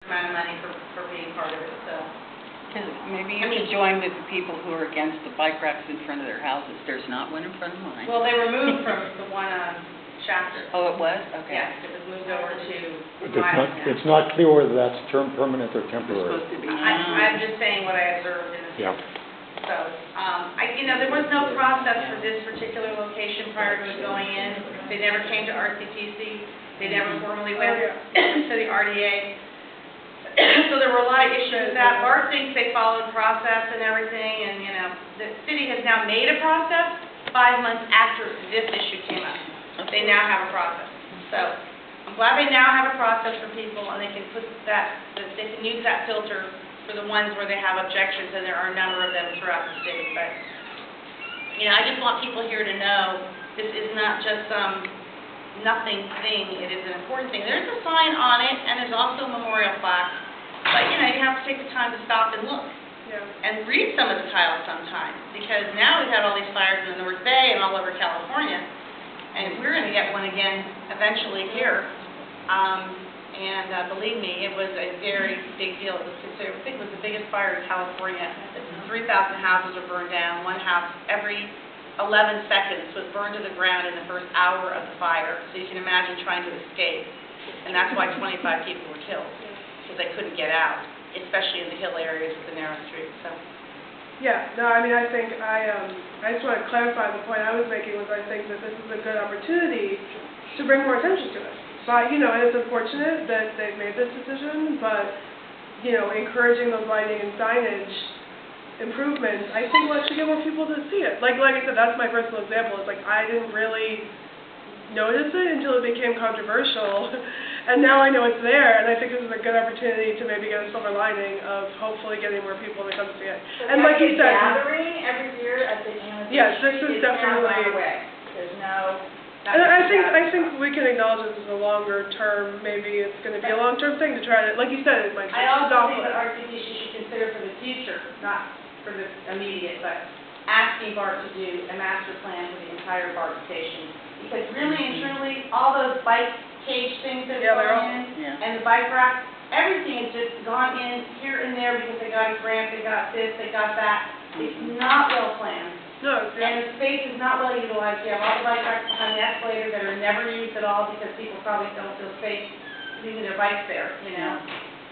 amount of money for being part of it, so. Maybe you could join with the people who are against the bike racks in front of their houses. There's not one in front of mine. Well, they were moved from the one on Shafter. Oh, it was? Okay. Yes, it was moved over to But it's not clear whether that's permanent or temporary. It's supposed to be. I'm just saying what I observed in the Yeah. So, there was no process for this particular location prior to it going in. They never came to RCTC. They never formally went to the RDA. So there were a lot of issues with that. Bart thinks they followed process and everything, and, the city has now made a process 5 months after this issue came up. They now have a process. So I'm glad they now have a process for people, and they can put they can use that filter for the ones where they have objections, and there are a number of them throughout the state. But, I just want people here to know this is not just some nothing thing. It is an important thing. There's a sign on it, and there's also a memorial plaque. But, you have to take the time to stop and look. Yeah. And read some of the titles sometimes, because now we've had all these fires in the North Bay and all over California, and we're going to get one again eventually here. Believe me, it was a very big deal. It was considered, I think it was the biggest fire in California. 3,000 houses were burned down. One house every 11 seconds was burned to the ground in the first hour of the fire. So you can imagine trying to escape. And that's why 25 people were killed, because they couldn't get out, especially in the hill areas with the narrow streets. So. Yeah, no, I think I just want to clarify the point I was making was I think that this is a good opportunity to bring more attention to it. But, and it's unfortunate that they've made this decision, but, encouraging those lighting and signage improvements, I think will actually get more people to see it. Like I said, that's my personal example. It's like I didn't really notice it until it became controversial, and now I know it's there, and I think this is a good opportunity to maybe get a silver lining of hopefully getting more people to come see it. So and like you said, gathering every year at the end of the yes, this is definitely. There's no. And I think we can acknowledge this is a longer term. Maybe it's going to be a long term thing to try to, like you said, it might. I also think that RCTC should consider for the future, not for the immediate, but asking BART to do a master plan for the entire BART station. Because really and truly, all those bike cage things that have gone in, and the bike rack, everything has just gone in here and there because they got a grant, they got this, they got that. It's not well planned. No, and the space is not well utilized. You have all the bike racks behind the escalator that are never used at all because people probably don't feel safe leaving their bikes there,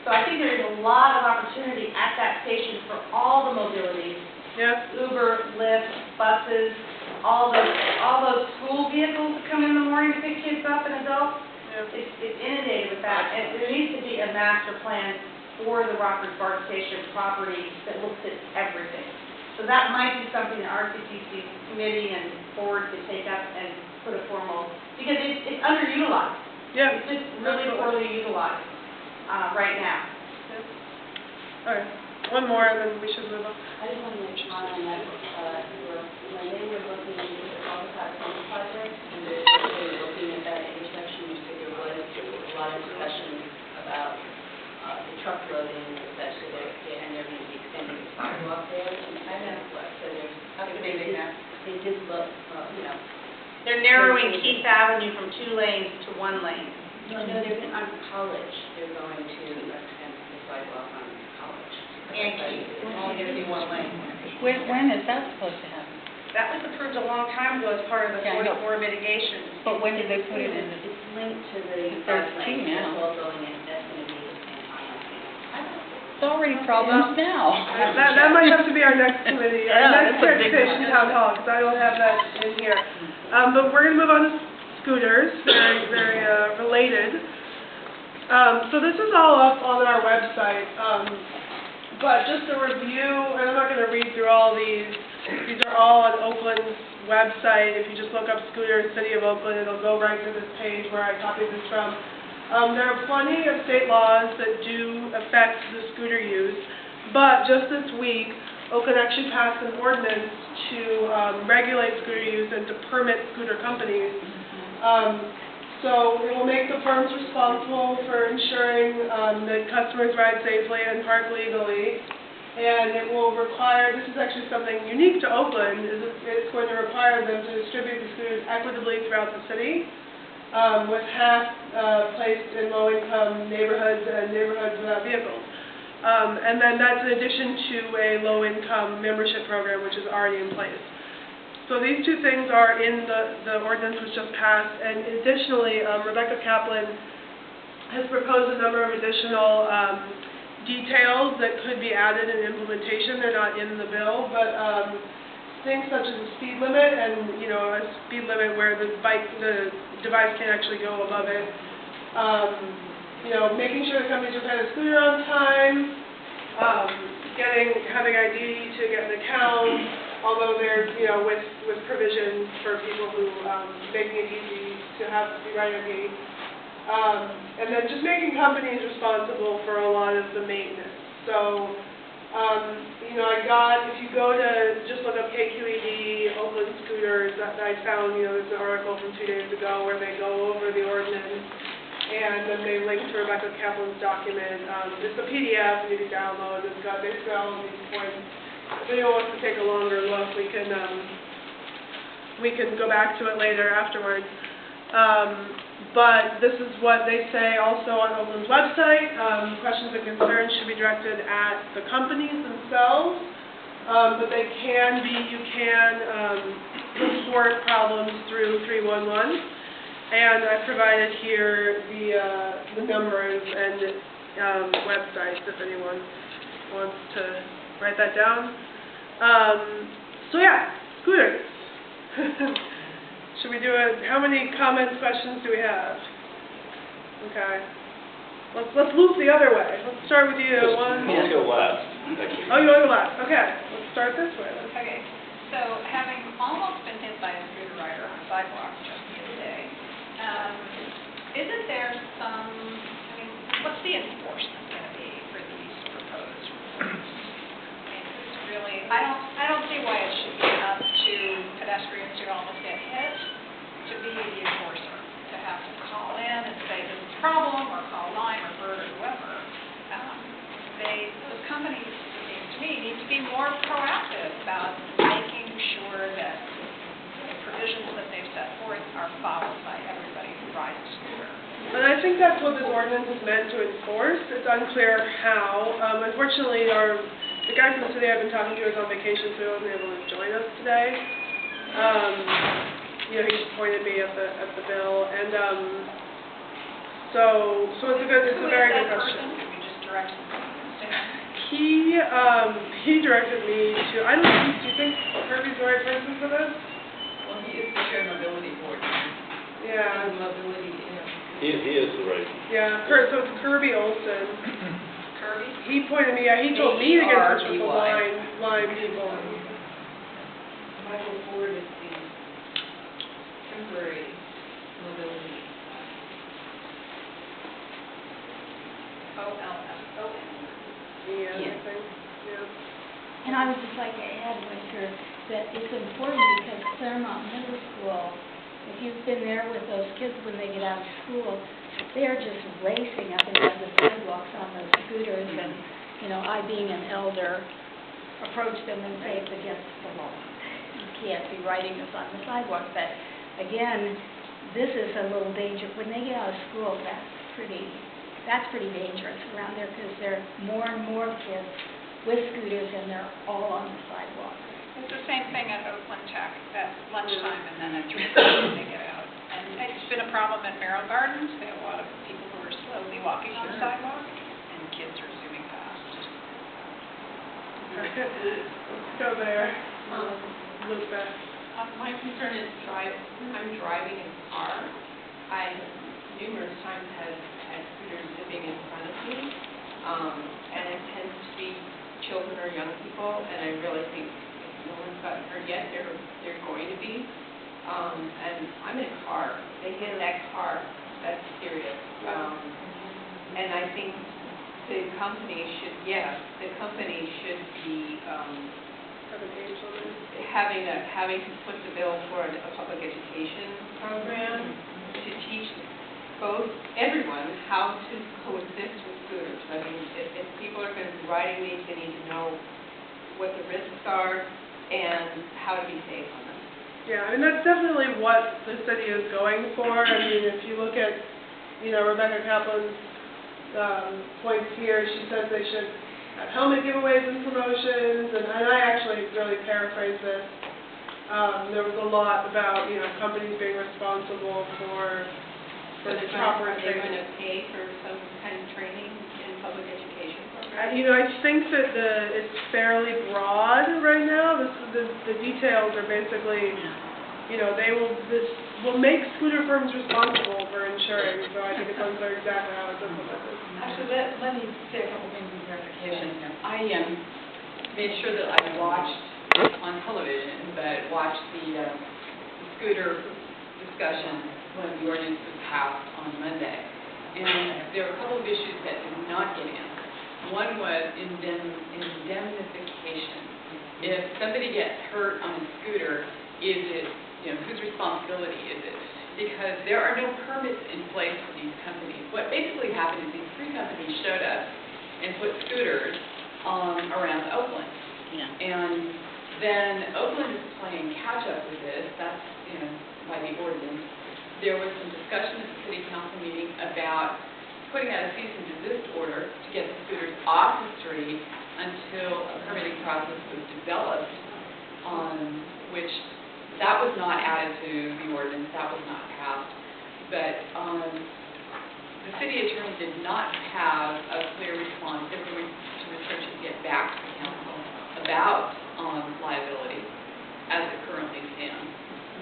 So I think there's a lot of opportunity at that station for all the mobilities. Yeah. Uber, Lyft, buses, all those school vehicles that come in the morning to pick kids up and adults. Yeah. It's inundated with that. And there needs to be a master plan for the Rockridge BART station property that looks at everything. So that might be something the RCTC committee and board could take up and put a formal, because it's underutilized. Yeah. It's just really poorly utilized right now. Yeah. All right. One more, and then we should move on. I just want to make sure on that, when they were looking at the cul-de-sac project, and they were looking at that intersection, you said there was a lot of discussion about the truck loading, especially there, and they're going to be extending the sidewalk there. And I know what, so there's, they did look, They're narrowing Keith Avenue from 2 lanes to 1 lane. No, they're on College. They're going to extend the sidewalk on College. And Keith, it's only going to be 1 lane. When is that supposed to happen? That was approved a long time ago as part of the 44 mitigation. But when did they put it in? It's linked to the There's 2 now. That's all going in. That's going to be the same time. It's already problems now. That might have to be our next committee, our next transportation town hall, because I don't have that in here. But we're going to move on to scooters, very related. So this is all up on our website, but just a review, and I'm not going to read through all these. These are all on Oakland's website. If you just look up scooters, City of Oakland, it'll go right to this page where I copied this from. There are plenty of state laws that do affect the scooter use, but just this week, Oakland actually passed an ordinance to regulate scooter use and to permit scooter companies. So it will make the firms responsible for ensuring that customers ride safely and park legally, and it will require, this is actually something unique to Oakland, is it's going to require them to distribute the scooters equitably throughout the city. with half placed in low-income neighborhoods and neighborhoods without vehicles. And then that's in addition to a low-income membership program, which is already in place. So these two things are in the ordinance which just passed, and additionally, Rebecca Kaplan has proposed a number of additional details that could be added in implementation. They're not in the bill, but things such as a speed limit and, a speed limit where the device can actually go above it. Making sure the companies are paying the scooter on time, having ID to get an account, although there's, with provisions for people who, making it easy to be right ID. And then just making companies responsible for a lot of the maintenance. So, if you go to just look up KQED, Oakland scooters, I found, there's an article from 2 days ago where they go over the ordinance, and then they link to Rebecca Kaplan's document. It's a PDF you can download. It's got basically all of these points. If anyone wants to take a longer look, we can go back to it later afterwards. But this is what they say also on Oakland's website. Questions and concerns should be directed at the companies themselves, but you can report problems through 311. And I provided here the numbers and websites if anyone wants to write that down. So yeah, scooters. Should we do how many comments, questions do we have? Okay. Let's loop the other way. Let's start with you. Let's go last. Oh, you want to go last? Okay. Let's start this way. Okay. So having almost been hit by a scooter rider on a sidewalk just the other day, isn't there what's the enforcement going to be for these proposed rules? It's really, I don't see why it should be up to pedestrians who almost get hit to be the enforcer, to have to call in and say there's a problem, or call Lime or Bird or whoever. Those companies, it seems to me, need to be more proactive about making sure that the provisions that they've set forth are followed by everybody who rides a scooter. And I think that's what this ordinance is meant to enforce. It's unclear how. Unfortunately, the guy from the city I've been talking to is on vacation, so he wasn't able to join us today. He just pointed me at the bill, and so it's a very good question. Could we just direct them? He directed me to. I don't know. Do you think Kirby's the right person for this? Well, he is the chair of mobility board. Yeah. Mobility, He is the right. Yeah. So it's Kirby Olson. Kirby? He pointed me. Yeah. He told me to get in touch with the line people. Michael Ford is the temporary mobility. OLSON. Yeah. Yeah. I think. Yeah. And I would just like to add, Winter, that it's important because Claremont Middle School, if you've been there with those kids when they get out of school, they're just racing up and down the sidewalks on those scooters, and, I being an elder, approach them and say it's against the law. You can't be riding this on the sidewalk, but again, this is a little dangerous. When they get out of school, that's pretty dangerous around there because there are more and more kids with scooters, and they're all on the sidewalk. It's the same thing at Oakland Tech at lunchtime and then at 3:30 when they get out. And it's been a problem at Merrill Gardens. They have a lot of people who are slowly walking on the sidewalk, and kids are zooming past. Let's go there. Look back. My concern is I'm driving a car. I numerous times have had scooters zipping in front of me, and it tends to be children or young people, and I really think if no one's gotten hurt yet, they're going to be. And I'm in a car. They hit that car. That's serious. And I think the company should be having to put the bill for a public education program to teach everyone how to coexist with scooters. I mean, if people are going to be riding these, they need to know what the risks are and how to be safe on them. Yeah, I mean, that's definitely what the city is going for. I mean, if you look at, Rebecca Kaplan's points here, she says they should have helmet giveaways and promotions, and I actually really paraphrase this. There was a lot about, companies being responsible for the proper Are they going training. to pay for some kind of training in public education program? I think that it's fairly broad right now. The details are basically, this will make scooter firms responsible for insuring, so I think it's unclear exactly how it's implemented. Actually, let me say a couple things in clarification. I made sure that I watched on television, but watched the scooter discussion when the ordinance was passed on Monday. And there were a couple of issues that did not get answered. One was indemnification. If somebody gets hurt on a scooter, is it, whose responsibility is it? Because there are no permits in place for these companies. What basically happened is these three companies showed up and put scooters around Oakland. Yeah. And then Oakland is playing catch up with this. That's, by the ordinance. There was some discussion at the city council meeting about putting out a cease and desist order to get the scooters off the street until a permitting process was developed, which that was not added to the ordinance, that was not passed. But the city attorney did not have a clear response. They were going to research and get back to the council about liability as it currently stands.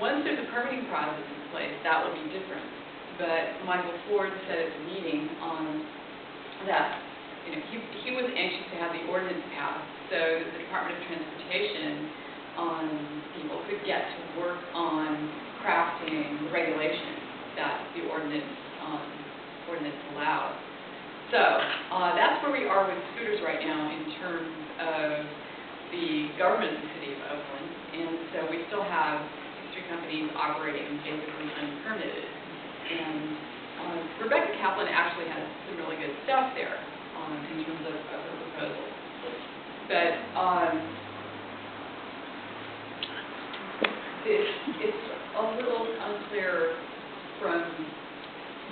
Once there's a permitting process in place, that will be different. But Michael Ford said at the meeting that he was anxious to have the ordinance passed so that the Department of Transportation people could get to work on crafting the regulations that the ordinance allows. So that's where we are with scooters right now in terms of the government of the city of Oakland, and so we still have three companies operating basically unpermitted. And Rebecca Kaplan actually has some really good stuff there in terms of her proposal. But it's a little unclear from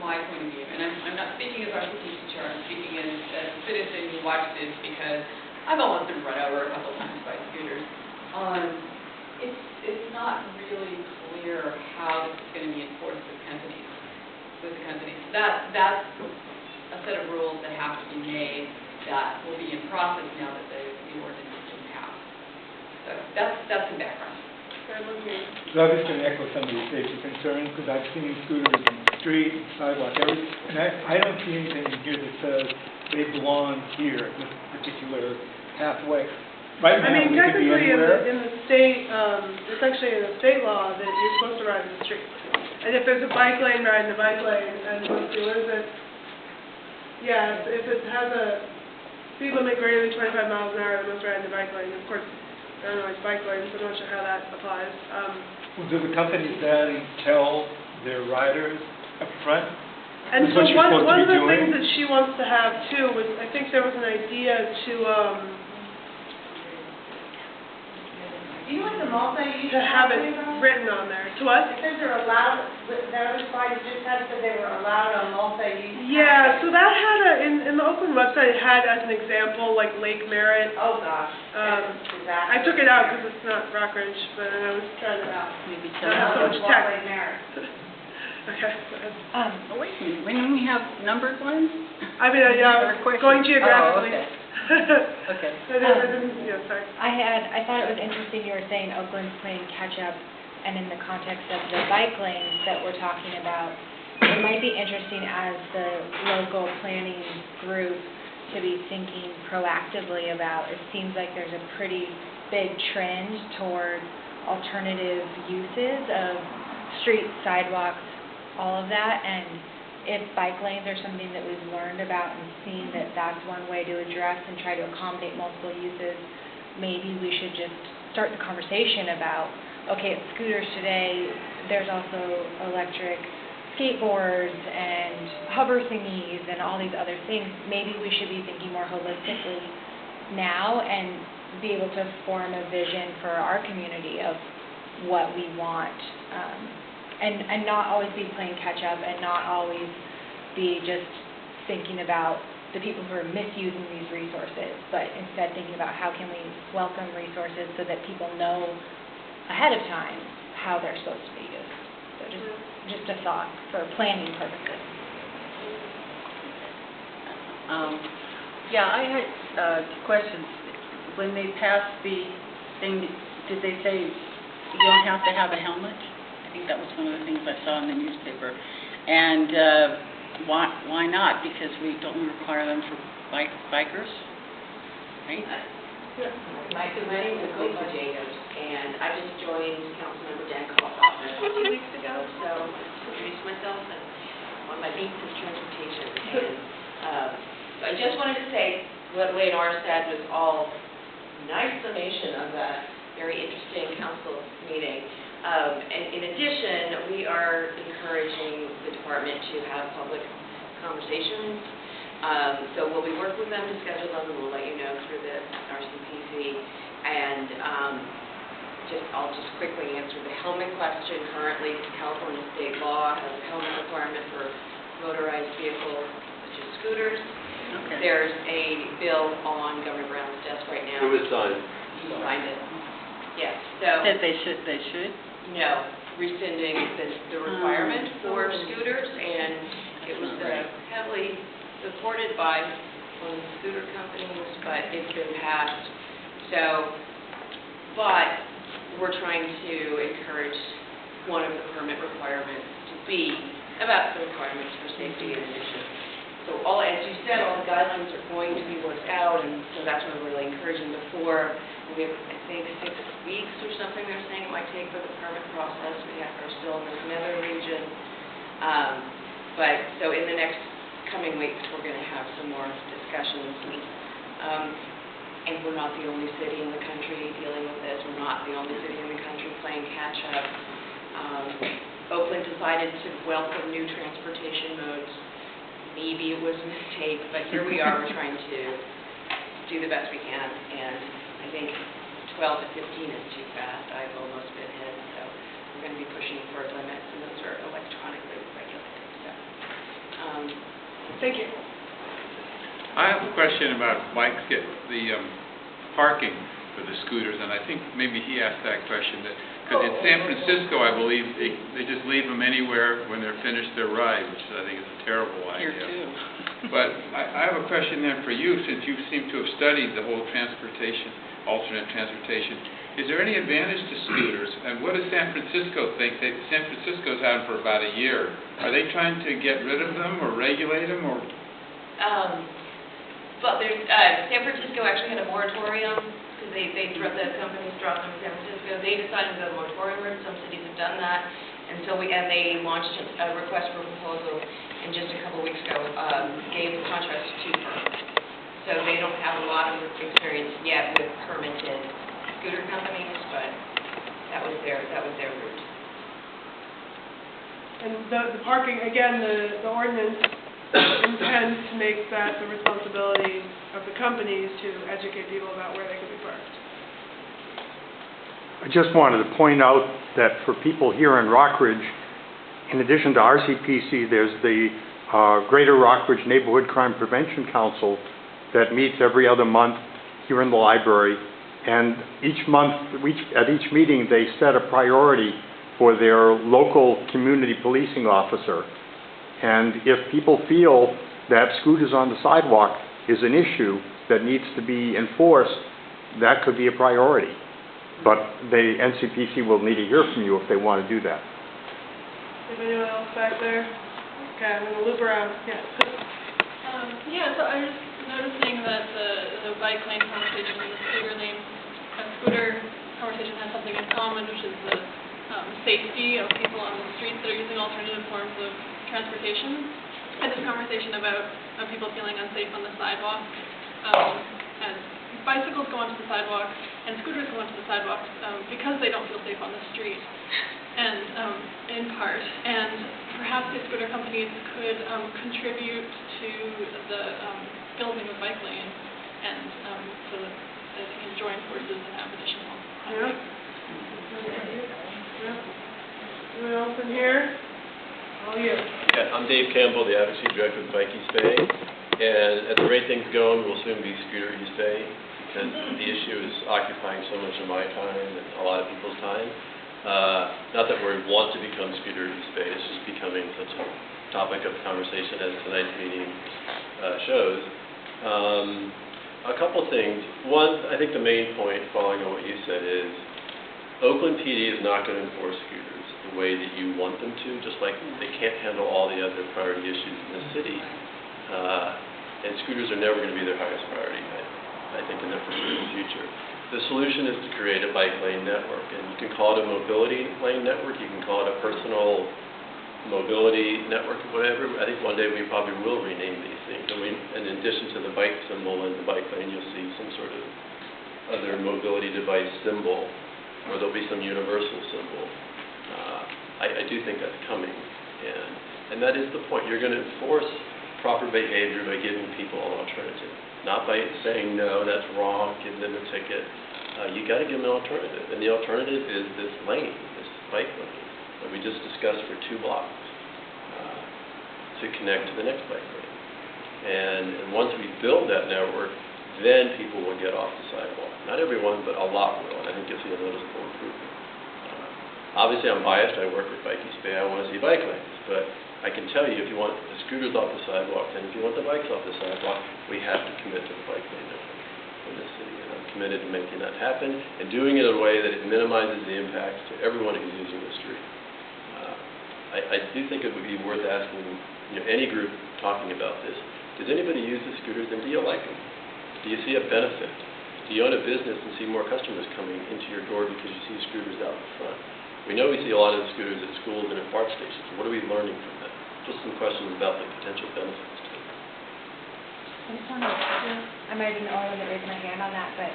my point of view, and I'm not speaking as our teacher chair, I'm speaking as a citizen who watched this because I've almost been run over a couple times by scooters. It's not really clear how this is going to be enforced with the companies. That's a set of rules that have to be made that will be in process now that the ordinance has been passed. So that's the background. So I'm just going to echo some of these safety concerns because I've seen scooters in the street, sidewalk, everything, and I don't see anything in here that says they belong here, this particular pathway. Right now, I mean, they could be technically anywhere. in the state, it's actually in the state law that you're supposed to ride in the street. And if there's a bike lane, ride in the bike lane, and what is it? Yeah, if it has a speed limit greater than 25 miles an hour, they must ride in the bike lane. Of course, there are no bike lanes, so I'm not sure how that applies. Well, do the companies then tell their riders up front? And This is so what you're supposed one to of be the doing? things that she wants to have too was, I think there was an idea to have it written on there. To what? It says they're allowed, the other slide just had said they were allowed on multi-use. Yeah, so that had in the Oakland website, it had as an example, like Lake Merritt. Oh, gosh. I took it out because it's not Rockridge, but I was trying to Maybe not have so much text. Okay, go ahead. Oh, wait a minute, when we have numbered ones? I mean, yeah, going geographically. Oh, okay. Sorry. I thought it was interesting you were saying Oakland's playing catch up, and in the context of the bike lanes that we're talking about, it might be interesting as the local planning group to be thinking proactively about. It seems like there's a pretty big trend toward alternative uses of streets, sidewalks, all of that, and if bike lanes are something that we've learned about and seen that that's one way to address and try to accommodate multiple uses, maybe we should just start the conversation about, okay, it's scooters today, there's also electric skateboards and hover thingies and all these other things. Maybe we should be thinking more holistically now and be able to form a vision for our community of what we want, and not always be playing catch up, and not always be just thinking about the people who are misusing these resources, but instead thinking about how can we welcome resources so that people know ahead of time how they're supposed to be used. So just a thought for planning purposes. Yeah, I had questions. When they passed the thing, did they say you don't have to have a helmet? I think that was one of the things I saw in the newspaper. And why not? Because we don't require them for bikers, right? My name is Lisa Jacobs, and I just joined Councilmember Dan Kopp's office 2 weeks ago, so to introduce myself, and one of my beats is transportation. And so I just wanted to say what Wayne R. said was all nice summation of that very interesting council meeting. And in addition, we are encouraging the department to have public conversations. So we'll be working with them to schedule them, and we'll let you know through the RCPC. And I'll just quickly answer the helmet question. Currently, California state law has a helmet requirement for motorized vehicles, such as scooters. Okay. There's a bill on Governor Brown's desk right now. It was signed. He signed it. Yes. So. That they should? No, rescinding the requirement for scooters, and it was heavily supported by one of the scooter companies, but it's been passed. So, but we're trying to encourage one of the permit requirements to be about the requirements for safety in addition. So as you said, all the guidelines are going to be worked out, and so that's what we're really encouraging before. We have, I think, 6 weeks or something they're saying it might take for the permit process. We are still in the Nether region. But so in the next coming weeks, we're going to have some more discussions. And we're not the only city in the country dealing with this. We're not the only city in the country playing catch up. Oakland decided to welcome new transportation modes. Maybe it was a mistake, but here we are. We're trying to do the best we can, and I think 12 to 15 is too fast. I've almost been hit, so we're going to be pushing for limits, and those are electronically regulated. So, Thank you. I have a question about Mike's get the parking for the scooters, and I think maybe he asked that question. Because in San Francisco, I believe they just leave them anywhere when they're finished their ride, which I think is a terrible idea. Here too. But I have a question then for you, since you seem to have studied the whole alternate transportation. Is there any advantage to scooters? And what does San Francisco think? San Francisco's had them for about a year. Are they trying to get rid of them or regulate them, or? Well, San Francisco actually had a moratorium because the companies dropped them in San Francisco. They decided to go to moratorium route. Some cities have done that, and they launched a request for proposal, and just a couple weeks ago gave the contracts to 2 firms. So they don't have a lot of experience yet with permitted scooter companies, but that was their route. And the parking, again, the ordinance intends to make that the responsibility of the companies to educate people about where they can be parked. I just wanted to point out that for people here in Rockridge, in addition to RCPC, there's the Greater Rockridge Neighborhood Crime Prevention Council that meets every other month here in the library. And each month, at each meeting, they set a priority for their local community policing officer. And if people feel that scooters on the sidewalk is an issue that needs to be enforced, that could be a priority. But the NCPC will need to hear from you if they want to do that. Is anyone else back there? Okay, I'm going to loop around. Yes. So I was noticing that the bike lane conversation and the scooter lane, scooter conversation has something in common, which is the safety of people on the streets that are using alternative forms of transportation. And this conversation about people feeling unsafe on the sidewalk, and bicycles go onto the sidewalk and scooters go onto the sidewalk because they don't feel safe on the street, and in part, and perhaps the scooter companies could contribute to the building of bike lanes, and so that they can join forces and have additional. Yeah. else in here? All you. Yeah, I'm Dave Campbell, the Advocacy Director of Bike East Bay, and at the rate things go, we'll soon be Scooter East Bay, because the issue is occupying so much of my time and a lot of people's time. Not that we want to become Scooter East Bay, it's just becoming such a topic of conversation as tonight's meeting shows. A couple things. One, I think the main point, following on what you said, is Oakland PD is not going to enforce scooters the way that you want them to, just like they can't handle all the other priority issues in the city. And scooters are never going to be their highest priority, I think, in the foreseeable future. The solution is to create a bike lane network, and you can call it a mobility lane network, you can call it a personal mobility network, whatever. I think one day we probably will rename these things. And in addition to the bike symbol and the bike lane, you'll see some sort of other mobility device symbol, or there'll be some universal symbol. I do think that's coming, and that is the point. You're going to enforce proper behavior by giving people an alternative, not by saying, no, that's wrong, give them a ticket. You got to give them an alternative, and the alternative is this lane, this bike lane that we just discussed for 2 blocks to connect to the next bike lane. And once we build that network, then people will get off the sidewalk. Not everyone, but a lot will, and I think you'll see a noticeable improvement. Obviously, I'm biased. I work with Bike East Bay. I want to see bike lanes, but I can tell you, if you want the scooters off the sidewalk, and if you want the bikes off the sidewalk, we have to commit to the bike lane network in this city, and I'm committed to making that happen and doing it in a way that it minimizes the impacts to everyone who's using the street. I do think it would be worth asking, any group talking about this, does anybody use the scooters, and do you like them? Do you see a benefit? Do you own a business and see more customers coming into your door because you see scooters out in front? We know we see a lot of the scooters at schools and at BART stations. What are we learning from that? Just some questions about the potential benefits to it. I might have been the only one that raised my hand on that, but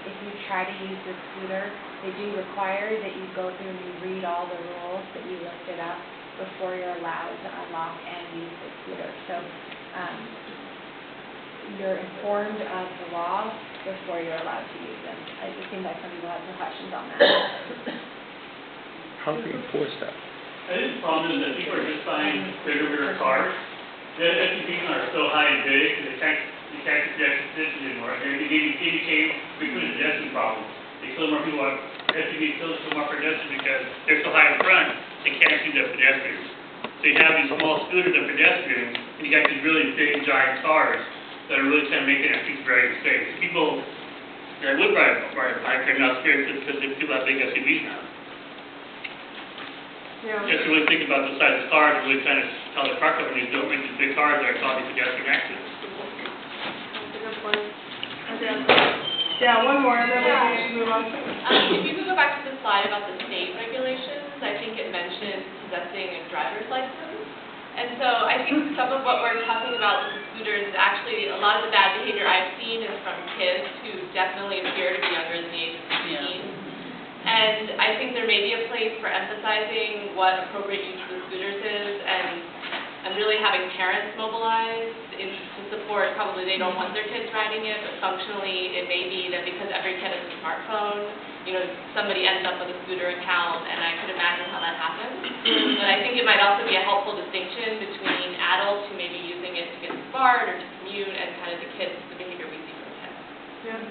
if you try to use the scooter, they do require that you go through and you read all the rules, that you lift it up before you're allowed to unlock and use the scooter. So you're informed of the law before you're allowed to use them. I just think that some people have some questions on that. How do we enforce that? I think the problem is that people are just buying bigger cars. The SUVs are so high and big that they can't pedestrians anymore. And it became frequent pedestrian problems. They kill more people on SUVs, kill more pedestrians because they're so high in front, they can't see the pedestrians. So you have these small scooters and pedestrians, and you got these really big, giant cars that are really kind of making our streets very unsafe. People that would ride a bike are not scared because people have big SUVs now. Yeah. You have to really think about the size of cars and really kind of tell the car companies don't make these big cars that are causing pedestrian accidents. That's a good point. Okay. Yeah, one more, and then we can move on. If you could go back to the slide about the state regulations, I think it mentioned possessing a driver's license. And so I think some of what we're talking about with the scooters is actually a lot of the bad behavior I've seen is from kids who definitely appear to be younger than the age of 16. And I think there may be a place for emphasizing what appropriate use of the scooters is and really having parents mobilized to support. Probably they don't want their kids riding it, but functionally it may be that because every kid has a smartphone, somebody ends up with a scooter account, and I could imagine how that happens. But I think it might also be a helpful distinction between adults who may be using it to get to BART or to commute and kind of the behavior we see from kids.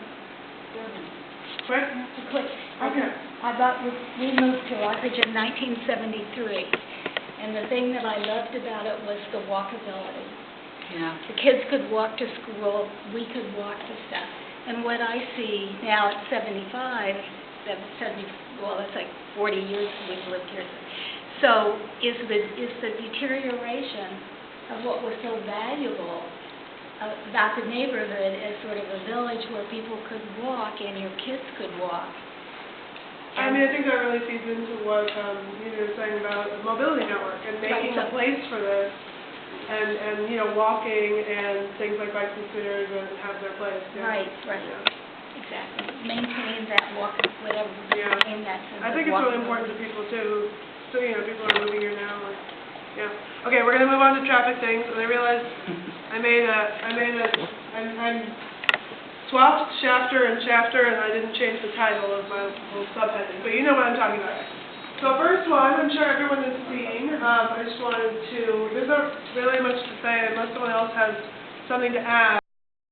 Quick? Quick. Okay. We moved to Rockridge in 1973, and the thing that I loved about it was the walkability. Yeah. The kids could walk to school, we could walk to stuff. And what I see now at 75, well, that's like 40 years we've lived here. So is the deterioration of what was so valuable about the neighborhood as sort of a village where people could walk and your kids could walk. I mean, I think that really feeds into what you were saying about the mobility network and making a place for this, and walking and things like bikes and scooters have their place. Yeah. Right. Yeah. Exactly. Maintain that walk, whatever. Yeah. Maintain that sense I think of it's really important to people too. So people are moving here now. Yeah. Okay, we're gonna move on to traffic things, and I realized I swapped Shafter, and I didn't change the title of my little subheading, but you know what I'm talking about. So first one, I'm sure everyone has seen, I just wanted to, there's not really much to say unless someone else has something to add.